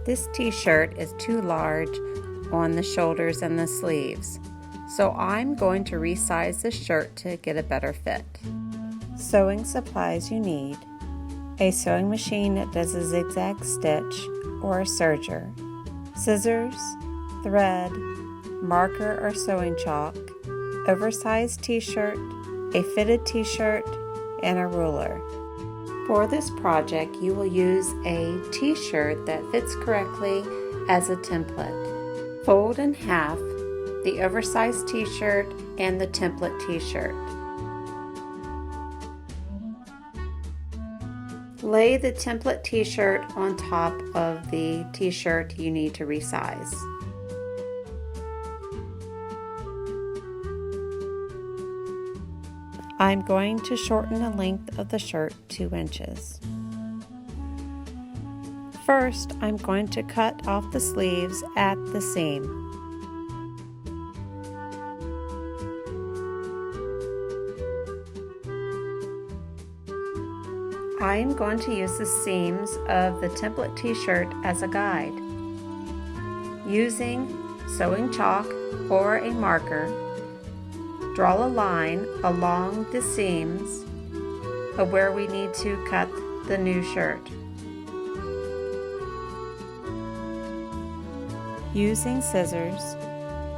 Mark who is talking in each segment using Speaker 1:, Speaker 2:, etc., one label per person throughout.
Speaker 1: This t-shirt is too large on the shoulders and the sleeves, so I'm going to resize the shirt to get a better fit. Sewing supplies you need: a sewing machine that does a zigzag stitch or a serger, scissors, thread, marker or sewing chalk, oversized t-shirt, a fitted t-shirt, and a ruler. For this project, you will use a t-shirt that fits correctly as a template. Fold in half the oversized t-shirt and the template t-shirt. Lay the template t-shirt on top of the t-shirt you need to resize. I'm going to shorten the length of the shirt 2 inches. First, I'm going to cut off the sleeves at the seam. I am going to use the seams of the template t-shirt as a guide. Using sewing chalk or a marker, draw a line along the seams of where we need to cut the new shirt. Using scissors,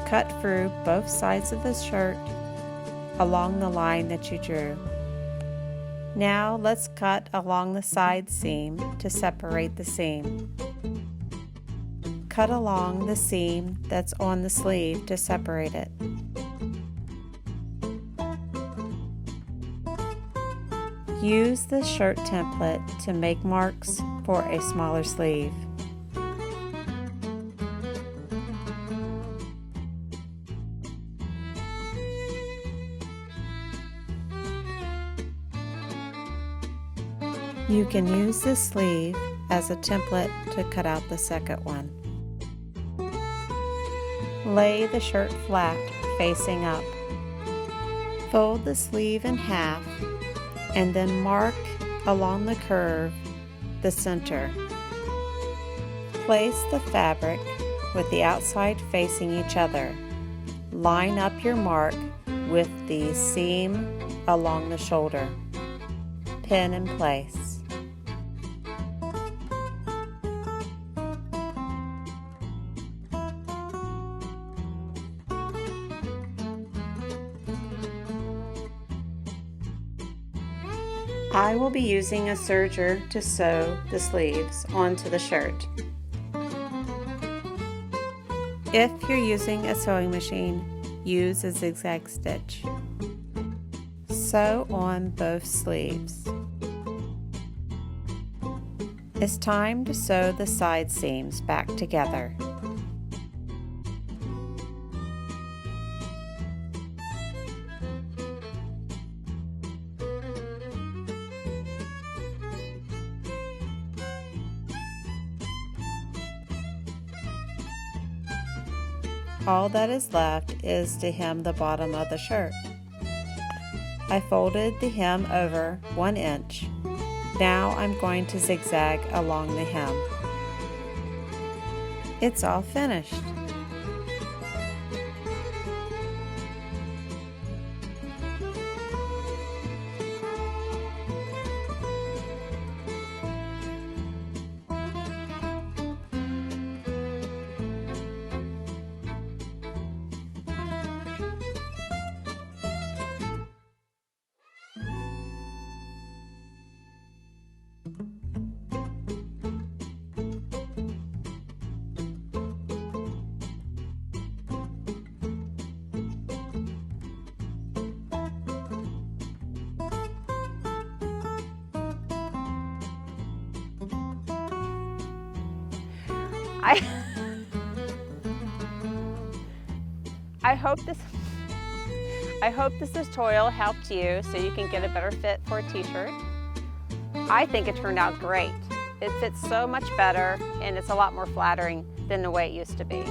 Speaker 1: cut through both sides of the shirt along the line that you drew. Now let's cut along the side seam to separate the seam. Cut along the seam that's on the sleeve to separate it. Use the shirt template to make marks for a smaller sleeve. You can use this sleeve as a template to cut out the second one. Lay the shirt flat, facing up. Fold the sleeve in half and then mark along the curve the center. Place the fabric with the outside facing each other. Line up your mark with the seam along the shoulder. Pin in place. I will be using a serger to sew the sleeves onto the shirt. If you're using a sewing machine, use a zigzag stitch. Sew on both sleeves. It's time to sew the side seams back together. All that is left is to hem the bottom of the shirt. I folded the hem over 1 inch. Now I'm going to zigzag along the hem. It's all finished.
Speaker 2: I hope this tutorial helped you so you can get a better fit for a t-shirt. I think it turned out great. It fits so much better and it's a lot more flattering than the way it used to be.